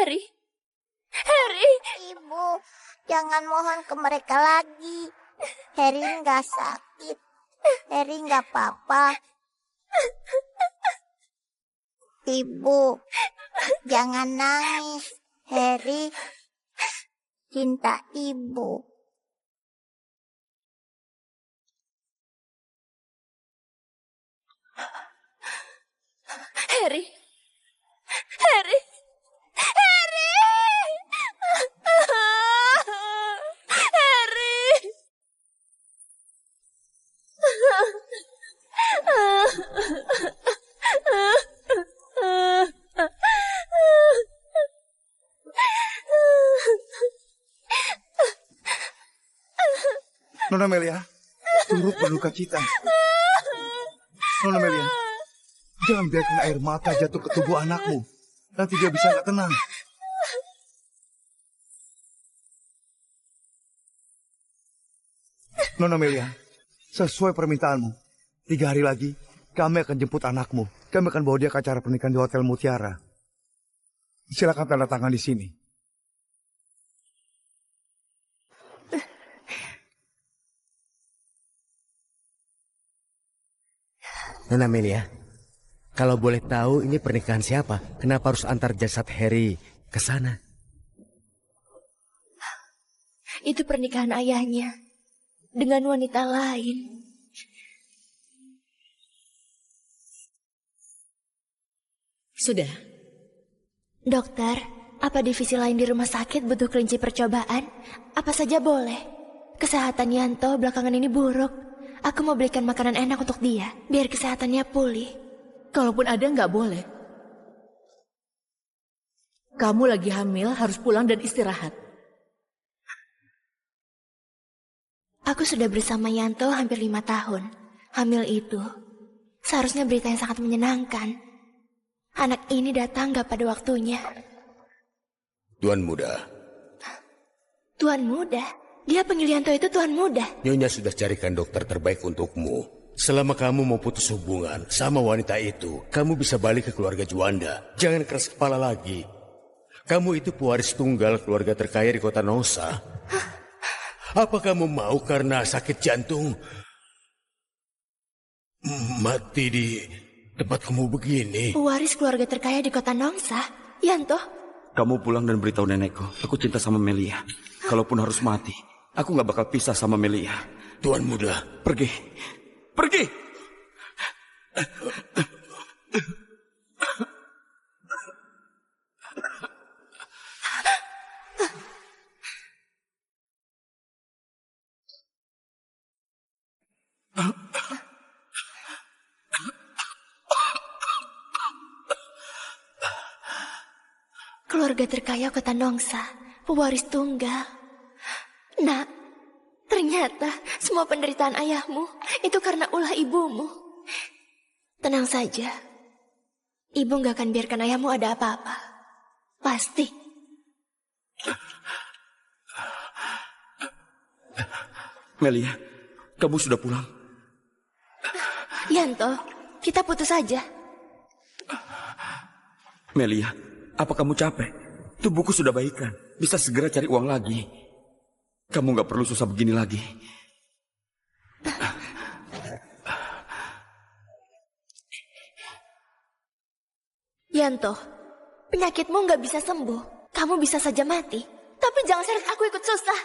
Harry. Harry. Ibu, jangan mohon ke mereka lagi. Harry nggak sakit. Harry nggak apa-apa. Ibu, jangan nangis. Harry cinta ibu. Harry. Harry. Harry. Harry. Nona Melia, turut berduka cita. Nona Melia, jangan biarkan air mata jatuh ke tubuh anakmu. Nanti dia bisa nggak tenang. Nona Melia, sesuai permintaanmu, 3 hari lagi kami akan jemput anakmu. Kami akan bawa dia ke acara pernikahan di Hotel Mutiara. Silakan tanda tangan di sini. Nona Melia, kalau boleh tahu ini pernikahan siapa? Kenapa harus antar jasad Harry ke sana? Itu pernikahan ayahnya dengan wanita lain. Sudah. Dokter, apa divisi lain di rumah sakit butuh kelinci percobaan? Apa saja boleh. Kesehatan Yanto belakangan ini buruk. Aku mau belikan makanan enak untuk dia, biar kesehatannya pulih. Kalaupun ada nggak boleh. Kamu lagi hamil, harus pulang dan istirahat. Aku sudah bersama Yanto hampir 5 tahun. Hamil itu seharusnya berita yang sangat menyenangkan. Anak ini datang gak pada waktunya. Tuan muda. Tuan muda? Dia panggil Yanto itu Tuan muda? Nyonya sudah carikan dokter terbaik untukmu. Selama kamu mau putus hubungan sama wanita itu, kamu bisa balik ke keluarga Juanda. Jangan keras kepala lagi. Kamu itu pewaris tunggal keluarga terkaya di kota Nosa. Apa kamu mau karena sakit jantung mati di tempat kamu begini? Pewaris keluarga terkaya di kota Nongsa? Yanto? Kamu pulang dan beritahu nenekku, aku cinta sama Melia. Kalaupun harus mati, aku gak bakal pisah sama Melia. Tuan muda, pergi. Pergi! Keluarga terkaya kota Nongsa, pewaris tunggal. Nak, ternyata semua penderitaan ayahmu itu karena ulah ibumu. Tenang saja, ibu gak akan biarkan ayahmu ada apa-apa. Pasti. Melia, kamu sudah pulang? Yanto, kita putus saja. Melia, apa kamu capek? Tubuhku sudah baikan. Bisa segera cari uang lagi. Kamu gak perlu susah begini lagi. Yanto, penyakitmu gak bisa sembuh. Kamu bisa saja mati. Tapi jangan seret aku ikut susah.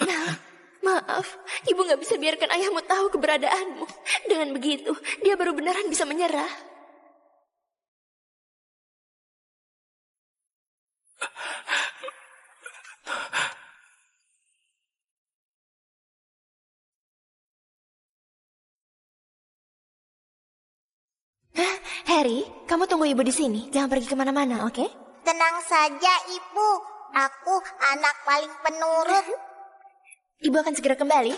Nah, maaf. Ibu gak bisa biarkan ayahmu tahu keberadaanmu. Dengan begitu, dia baru beneran bisa menyerah. Harry, kamu tunggu ibu di sini. Jangan pergi kemana-mana, oke? Tenang saja, Ibu. Aku anak paling penurut. Ibu akan segera kembali.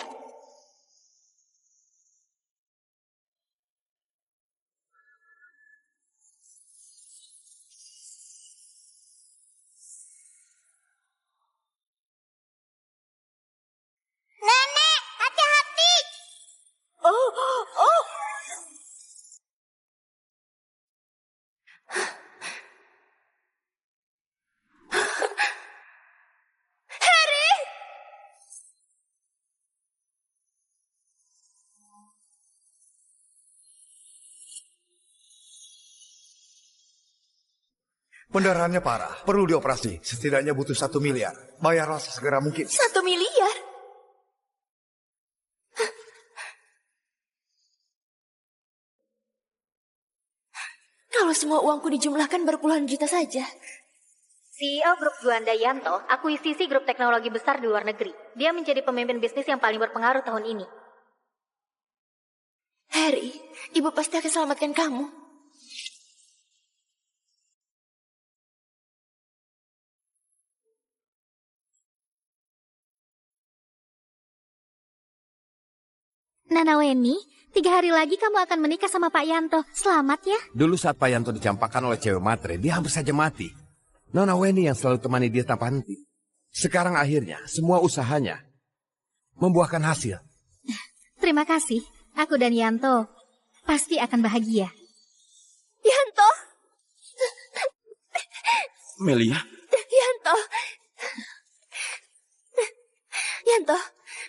Nenek, hati-hati. Oh. Pendarahannya parah, perlu dioperasi. Setidaknya butuh 1 miliar. Bayarlah sesegera mungkin. 1 miliar? Kalau semua uangku dijumlahkan berpuluhan juta saja. CEO Grup Juanda Yanto akuisisi grup teknologi besar di luar negeri. Dia menjadi pemimpin bisnis yang paling berpengaruh tahun ini. Harry, ibu pasti akan selamatkan kamu. Nana Weni, 3 hari lagi kamu akan menikah sama Pak Yanto. Selamat ya. Dulu saat Pak Yanto dicampakkan oleh cewek matre, dia hampir saja mati. Nona Weni yang selalu temani dia tanpa henti. Sekarang akhirnya, semua usahanya membuahkan hasil. Terima kasih. Aku dan Yanto pasti akan bahagia. Yanto! Melia, Yanto! Yanto,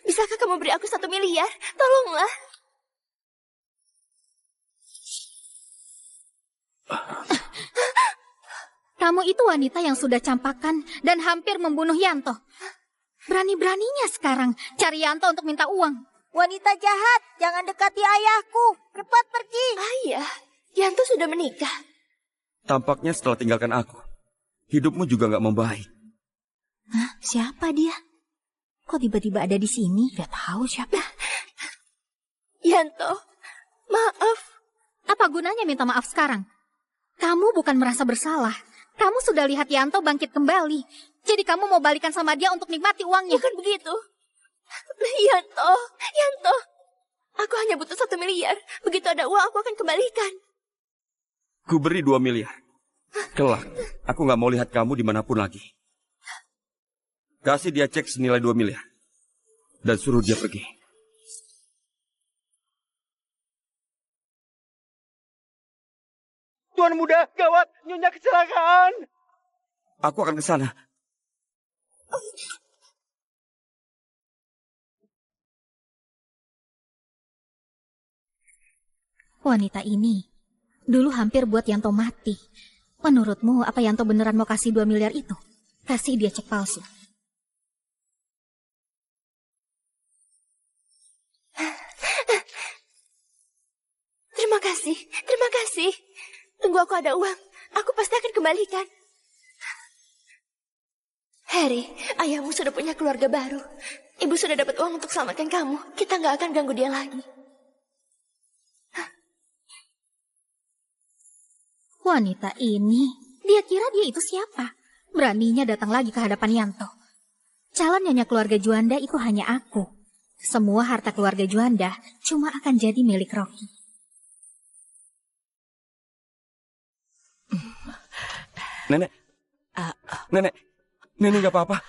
bisakah kamu beri aku 1 miliar? Tolonglah. Kamu itu wanita yang sudah campakan dan hampir membunuh Yanto. Berani-beraninya sekarang cari Yanto untuk minta uang. Wanita jahat, jangan dekati ayahku. Cepat pergi. Ayah, Yanto sudah menikah. tampaknya setelah tinggalkan aku, hidupmu juga nggak membaik. Hah? Siapa dia? Kok tiba-tiba ada di sini? Gak tahu siapa. Yanto, maaf. Apa gunanya minta maaf sekarang? Kamu bukan merasa bersalah. Kamu sudah lihat Yanto bangkit kembali. Jadi kamu mau balikan sama dia untuk nikmati uangnya. Bukan begitu. Yanto. Aku hanya butuh 1 miliar. Begitu ada uang, aku akan kembalikan. Ku beri 2 miliar. Kelak, aku nggak mau lihat kamu dimanapun lagi. Kasih dia cek senilai 2 miliar. Dan suruh dia pergi. Tuan muda, gawat, Nyonya kecelakaan. Aku akan ke sana. Wanita ini dulu hampir buat Yanto mati. Menurutmu apa Yanto beneran mau kasih 2 miliar itu? Kasih dia cek palsu. Terima kasih. Tunggu aku ada uang. Aku pasti akan kembalikan. Harry, ayahmu sudah punya keluarga baru. Ibu sudah dapat uang untuk selamatkan kamu. Kita nggak akan ganggu dia lagi. Wanita ini, dia kira dia itu siapa? Beraninya datang lagi ke hadapan Yanto. Calon nyonya keluarga Juanda itu hanya aku. Semua harta keluarga Juanda cuma akan jadi milik Rocky. Nenek nggak apa-apa.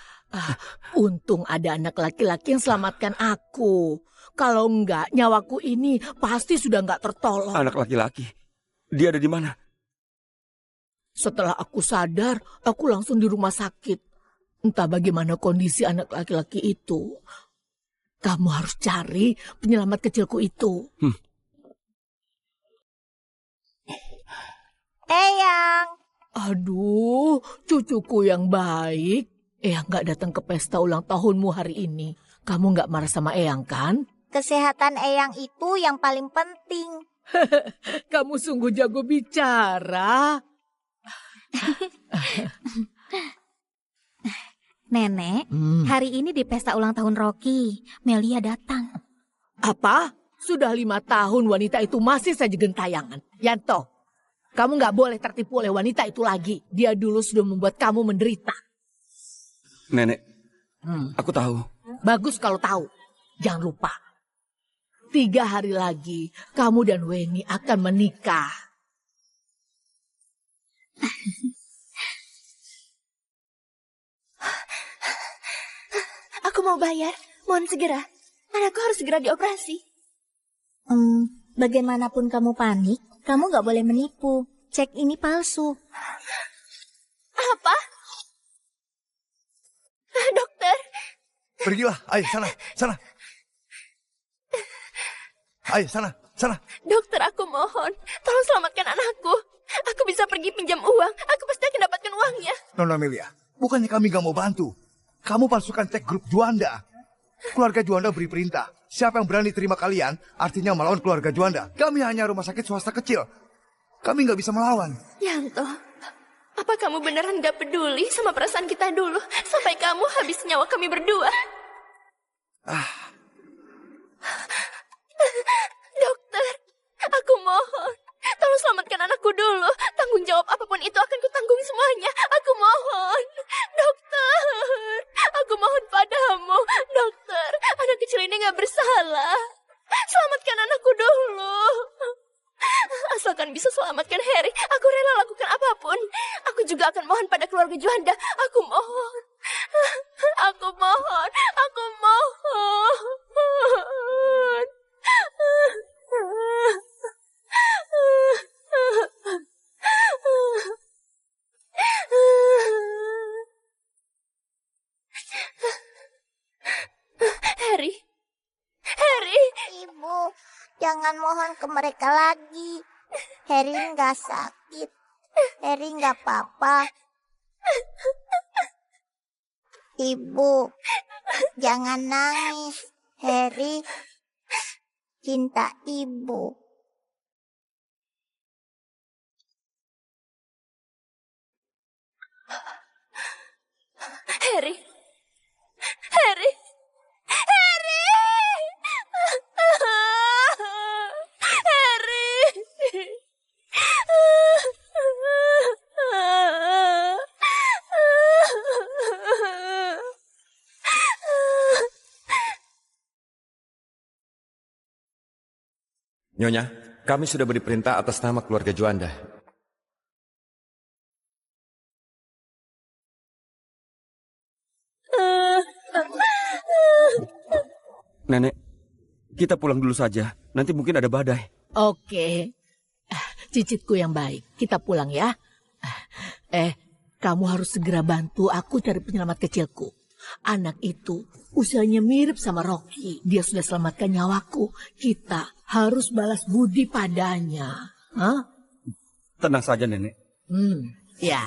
Untung ada anak laki-laki yang selamatkan aku. Kalau enggak, nyawaku ini pasti sudah enggak tertolong. Anak laki-laki, dia ada di mana? Setelah aku sadar, aku langsung di rumah sakit. Entah bagaimana kondisi anak laki-laki itu. Kamu harus cari penyelamat kecilku itu. Eyang. Aduh, cucuku yang baik. Eyang gak datang ke pesta ulang tahunmu hari ini. Kamu gak marah sama Eyang kan? Kesehatan Eyang itu yang paling penting. Kamu sungguh jago bicara. Nenek, hari ini di pesta ulang tahun Rocky, Melia datang. Apa? Sudah 5 tahun wanita itu masih saja gentayangan. Yanto, kamu gak boleh tertipu oleh wanita itu lagi. Dia dulu sudah membuat kamu menderita. Nenek, aku tahu. Bagus kalau tahu. Jangan lupa. 3 hari lagi, kamu dan Weni akan menikah. Aku mau bayar. Mohon segera. Anakku harus segera dioperasi. Bagaimanapun kamu panik, kamu nggak boleh menipu. Cek ini palsu. Apa? Dokter. Pergilah, ayo sana. Ayo sana. Dokter, aku mohon. Tolong selamatkan anakku. Aku bisa pergi pinjam uang. Aku pasti akan dapatkan uangnya. Nona Amelia, bukannya kami gak mau bantu. Kamu pasukan cek grup Juanda. Keluarga Juanda beri perintah. Siapa yang berani terima kalian, artinya melawan keluarga Juanda. Kami hanya rumah sakit swasta kecil. Kami gak bisa melawan. Yanto, apa kamu beneran gak peduli sama perasaan kita dulu? Sampai kamu habis nyawa kami berdua. Dokter, aku mohon. Tolong selamatkan anakku dulu. Tanggung jawab apapun itu akan kutanggung semuanya. Aku mohon. Dokter, aku mohon padamu. Dokter, anak kecil ini gak bersalah. Selamatkan anakku dulu. Asalkan bisa selamatkan Harry, aku rela lakukan apapun. Aku juga akan mohon pada keluarga Juanda. Aku mohon. Aku mohon. Aku mohon. Harry. Harry. Ibu, jangan mohon ke mereka lagi. Harry nggak sakit. Harry nggak apa-apa. Ibu, jangan nangis. Harry cinta ibu. Harry. Harry. Harry. Harry. Nyonya, kami sudah beri perintah atas nama keluarga Juanda. Nenek, kita pulang dulu saja. Nanti mungkin ada badai. Oke. Cicitku yang baik, kita pulang ya. Kamu harus segera bantu aku cari penyelamat kecilku. Anak itu usianya mirip sama Rocky. Dia sudah selamatkan nyawaku. Kita harus balas budi padanya. Hah? Tenang saja, Nenek. Ya.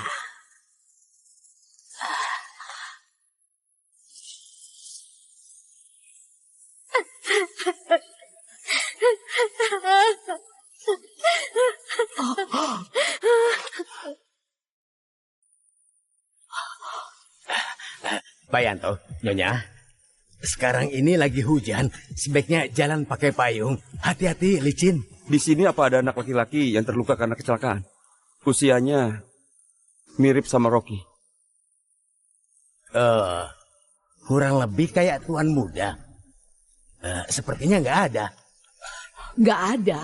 Pak Yanto, Nyonya, sekarang ini lagi hujan, sebaiknya jalan pakai payung. Hati-hati, licin. Di sini apa ada anak laki-laki yang terluka karena kecelakaan? Usianya mirip sama Rocky. Kurang lebih kayak tuan muda. Sepertinya nggak ada. Nggak ada?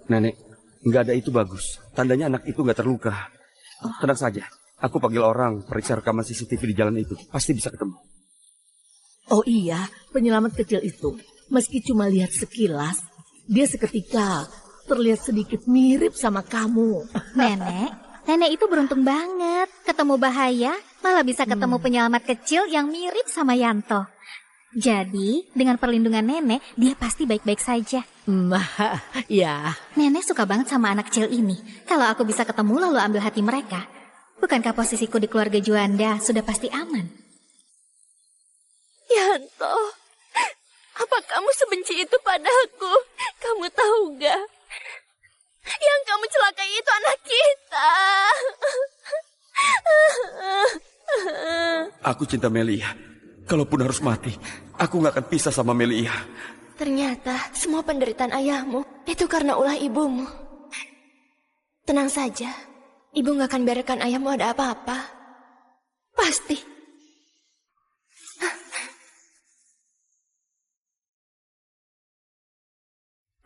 Nenek, nggak ada itu bagus. Tandanya anak itu nggak terluka. Tenang saja. Aku panggil orang periksa rekaman CCTV di jalan itu. Pasti bisa ketemu. Oh iya, penyelamat kecil itu. Meski cuma lihat sekilas, dia seketika terlihat sedikit mirip sama kamu. Nenek itu beruntung banget. Ketemu bahaya, malah bisa ketemu penyelamat kecil yang mirip sama Yanto. Jadi, dengan perlindungan nenek, dia pasti baik-baik saja. Ya. Nenek suka banget sama anak kecil ini. Kalau aku bisa ketemu lalu ambil hati mereka, bukankah posisiku di keluarga Juanda sudah pasti aman? Yanto, apa kamu sebenci itu padaku? Kamu tahu gak? Yang kamu celakai itu anak kita. Aku cinta Melia. Kalaupun harus mati, aku gak akan pisah sama Melia. Ternyata semua penderitaan ayahmu itu karena ulah ibumu. Tenang saja, ibu gak akan biarkan ayahmu ada apa-apa. Pasti.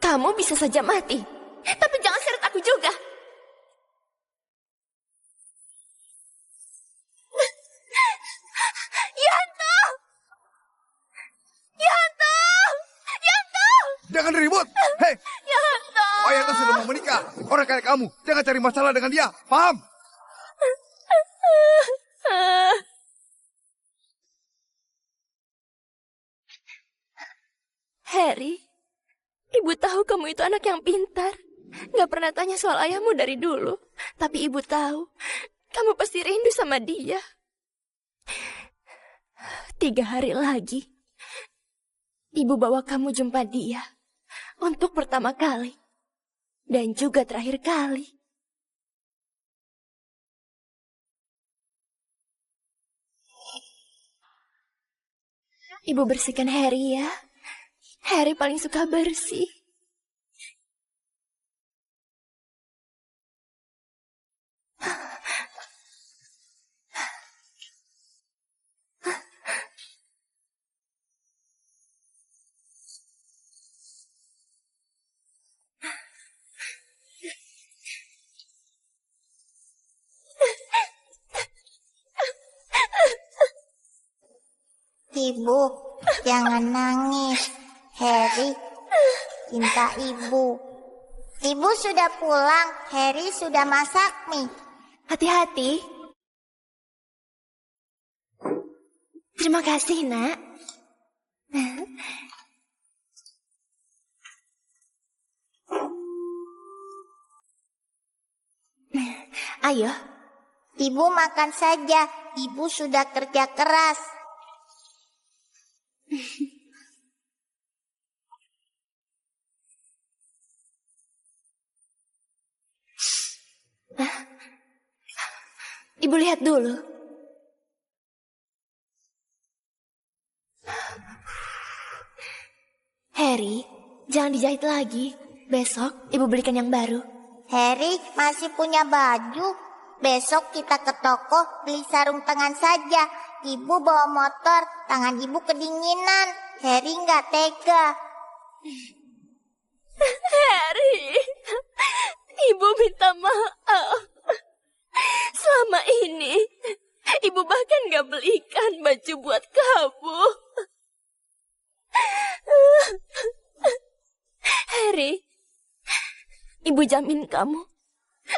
Kamu bisa saja mati, tapi jangan seret aku juga. Yanto! Yanto! Yanto! Jangan ribut. Hei, Yanto! Pak Yanto sudah mau menikah. Orang kayak kamu, jangan cari masalah dengan dia. Paham? Harry, ibu tahu kamu itu anak yang pintar. Gak pernah tanya soal ayahmu dari dulu. Tapi ibu tahu, kamu pasti rindu sama dia. 3 hari lagi, ibu bawa kamu jumpa dia untuk pertama kali dan juga terakhir kali. Ibu bersihkan Harry ya. Harry paling suka bersih. Ibu, jangan nangis. Harry cinta ibu. Ibu sudah pulang. Harry sudah masak mie. Hati-hati. Terima kasih, Nak. Ayo. Ibu makan saja. Ibu sudah kerja keras. Ibu lihat dulu. Harry, jangan dijahit lagi. Besok ibu belikan yang baru. Harry masih punya baju. Besok kita ke toko beli sarung tangan saja. Ibu bawa motor, tangan ibu kedinginan. Harry nggak tega. Harry, ibu minta maaf. Selama ini, ibu bahkan gak belikan baju buat kamu. Harry, ibu jamin kamu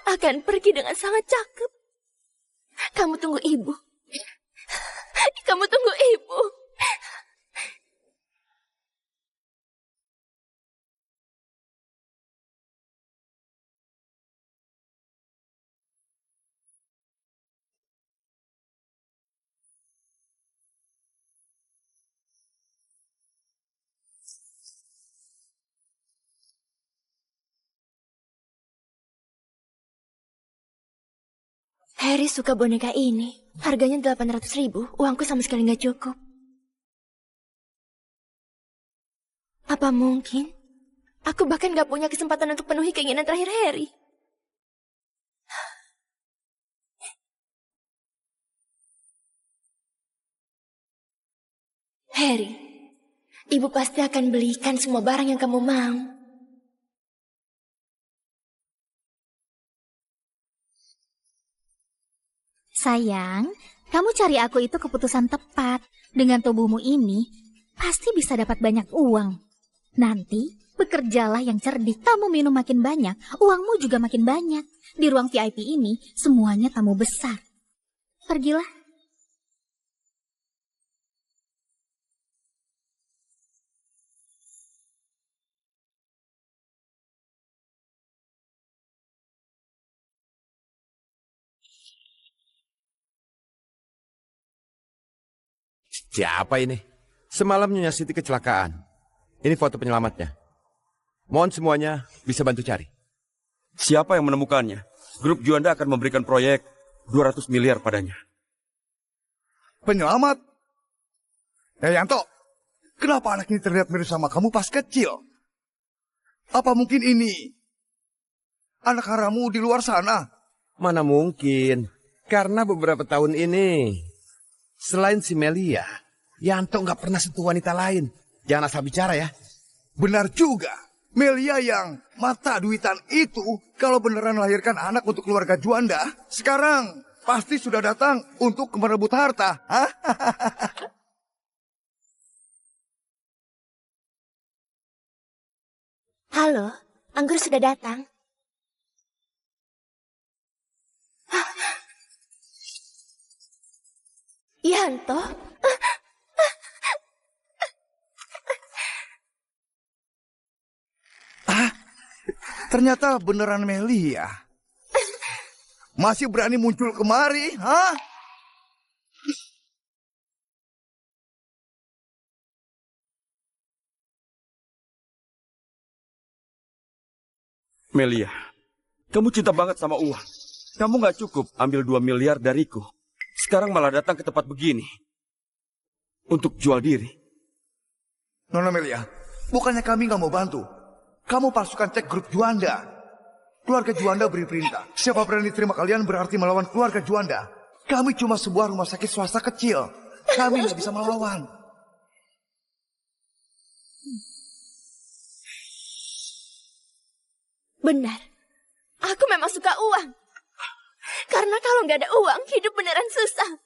akan pergi dengan sangat cakep. Kamu tunggu ibu. Kamu tunggu ibu. Harry suka boneka ini. Harganya 800.000. Uangku sama sekali nggak cukup. Apa mungkin? Aku bahkan nggak punya kesempatan untuk penuhi keinginan terakhir Harry. Harry, ibu pasti akan belikan semua barang yang kamu mau. Sayang, kamu cari aku itu keputusan tepat. Dengan tubuhmu ini, pasti bisa dapat banyak uang. Nanti, bekerjalah yang cerdik. Kamu minum makin banyak, uangmu juga makin banyak. Di ruang VIP ini, semuanya tamu besar. Pergilah. Siapa ini? Semalam Nyonya Siti kecelakaan. Ini foto penyelamatnya. Mohon semuanya bisa bantu cari. Siapa yang menemukannya? Grup Juanda akan memberikan proyek 200 miliar padanya. Penyelamat? Yanto, kenapa anak ini terlihat mirip sama kamu pas kecil? Apa mungkin ini anak harammu di luar sana? Mana mungkin. Karena beberapa tahun ini, selain si Melia, Yanto nggak pernah sentuh wanita lain. Jangan asal bicara ya. Benar juga. Melia yang mata duitan itu, kalau beneran melahirkan anak untuk keluarga Juanda, sekarang pasti sudah datang untuk merebut harta. Halo, anggur sudah datang. Yanto? Ternyata beneran Melia. Masih berani muncul kemari, hah? Melia, kamu cinta banget sama uang. Kamu gak cukup ambil 2 miliar dariku. Sekarang malah datang ke tempat begini. Untuk jual diri. Nona Melia, bukannya kami gak mau bantu. Kamu palsukan cek grup Juanda. Keluarga Juanda beri perintah. Siapa berani terima kalian berarti melawan keluarga Juanda. Kami cuma sebuah rumah sakit swasta kecil. Kami gak bisa melawan. Benar. Aku memang suka uang. Karena kalau nggak ada uang, hidup beneran susah.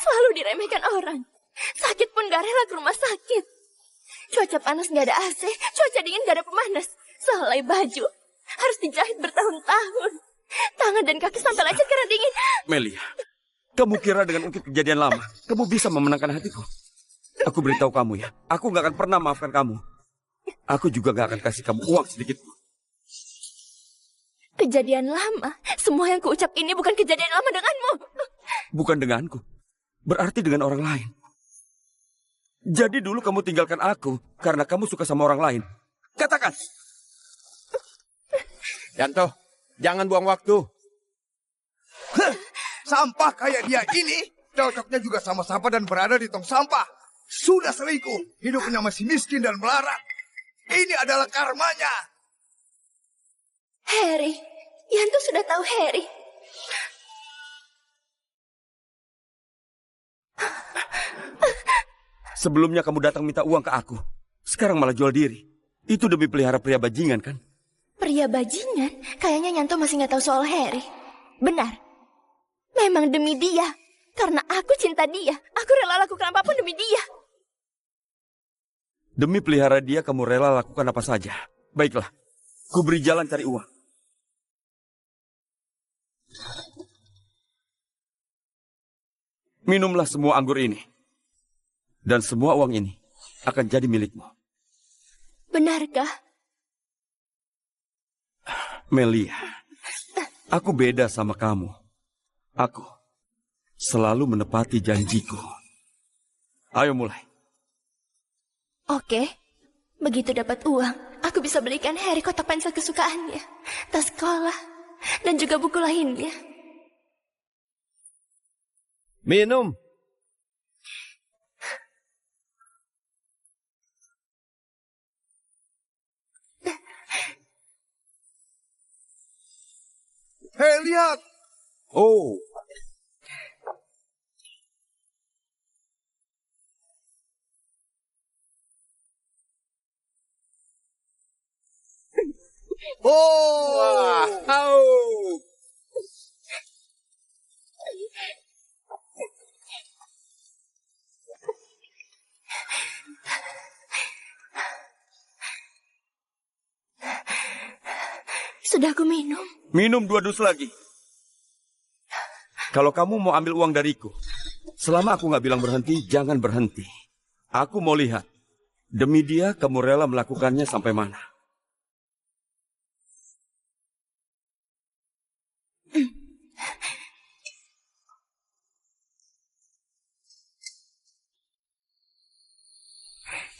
Selalu diremehkan orang. Sakit pun gak rela ke rumah sakit. Cuaca panas nggak ada AC, cuaca dingin nggak ada pemanas. Sehelai baju harus dijahit bertahun-tahun. Tangan dan kaki sampai lecet karena dingin. Melia, kamu kira dengan ungkit kejadian lama, kamu bisa memenangkan hatiku? Aku beritahu kamu ya, aku nggak akan pernah maafkan kamu. Aku juga nggak akan kasih kamu uang sedikit. Kejadian lama. Semua yang kuucap ini bukan kejadian lama denganmu. Bukan denganku. Berarti dengan orang lain. Jadi dulu kamu tinggalkan aku karena kamu suka sama orang lain. Katakan. Yanto, jangan buang waktu. Sampah kayak dia ini cocoknya juga sama sampah dan berada di tong sampah. Sudah selingkuh, hidupnya masih miskin dan melarat. Ini adalah karmanya. Harry, Yanto sudah tahu Harry. Sebelumnya kamu datang minta uang ke aku. Sekarang malah jual diri. Itu demi pelihara pria bajingan kan? Pria bajingan? Kayaknya Yanto masih nggak tahu soal Harry. Benar. Memang demi dia. Karena aku cinta dia. Aku rela lakukan apapun demi dia. Demi pelihara dia kamu rela lakukan apa saja. Baiklah, ku beri jalan cari uang. Minumlah semua anggur ini. Dan semua uang ini akan jadi milikmu. Benarkah? Melia, aku beda sama kamu. Aku selalu menepati janjiku. Ayo mulai. Oke. Begitu dapat uang, aku bisa belikan Harry kotak pensel kesukaannya, tas sekolah, dan juga buku lainnya. Minum. Hei, lihat. Oh. Oh. Wow. Sudah aku minum. Minum 2 dus lagi. Kalau kamu mau ambil uang dariku, selama aku nggak bilang berhenti, jangan berhenti. Aku mau lihat, demi dia kamu rela melakukannya sampai mana.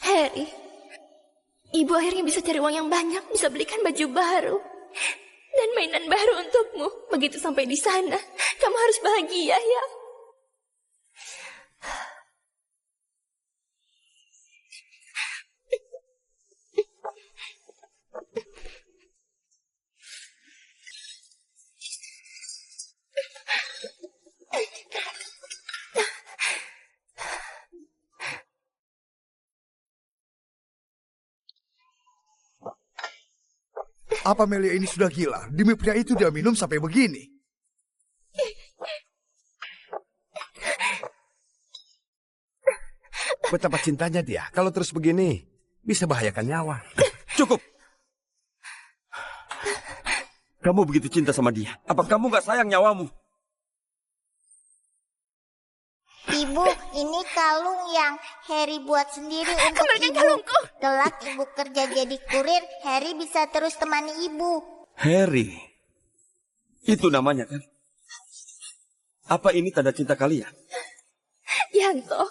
Harry, ibu akhirnya bisa cari uang yang banyak, bisa belikan baju baru dan mainan baru untukmu. Begitu sampai di sana, kamu harus bahagia ya. Apa Melia ini sudah gila? Demi pria itu dia minum sampai begini. Betapa cintanya dia. Kalau terus begini, bisa bahayakan nyawa. Cukup. Kamu begitu cinta sama dia. Apa kamu gak sayang nyawamu? Ibu, ini kalung yang Harry buat sendiri untuk Kembalikan ibu. kalungku. Kelak ibu kerja jadi kurir, Harry bisa terus temani ibu. Harry. Itu namanya kan? Apa ini tanda cinta kalian? Yanto,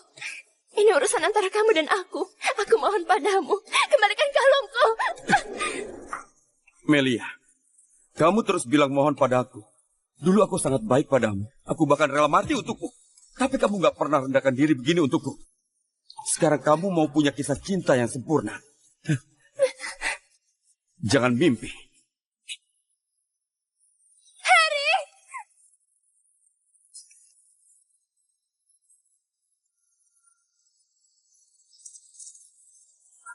ini urusan antara kamu dan aku. Aku mohon padamu, kembalikan kalungku. Melia, kamu terus bilang mohon padaku. Dulu aku sangat baik padamu. Aku bahkan rela mati untukmu. Tapi kamu gak pernah rendahkan diri begini untukku. Sekarang kamu mau punya kisah cinta yang sempurna. Jangan mimpi. Harry!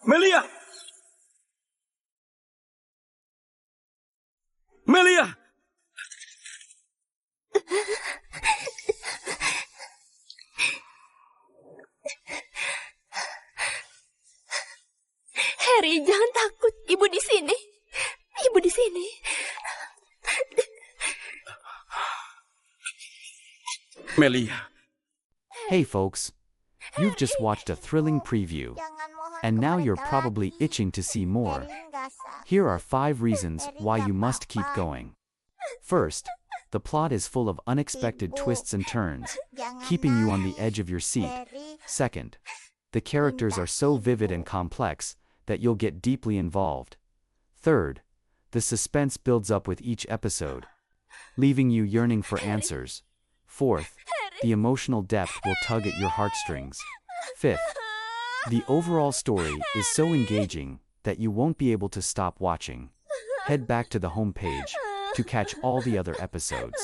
Melia! Melia! Harry, jangan takut. Ibu di sini. Ibu di sini. Melia. Hey folks, you've just watched a thrilling preview, and now you're probably itching to see more. Here are 5 reasons why you must keep going. First, the plot is full of unexpected twists and turns, keeping you on the edge of your seat. Second, the characters are so vivid and complex that you'll get deeply involved. Third, the suspense builds up with each episode, leaving you yearning for answers. Fourth, the emotional depth will tug at your heartstrings. Fifth, the overall story is so engaging that you won't be able to stop watching. Head back to the home page to catch all the other episodes.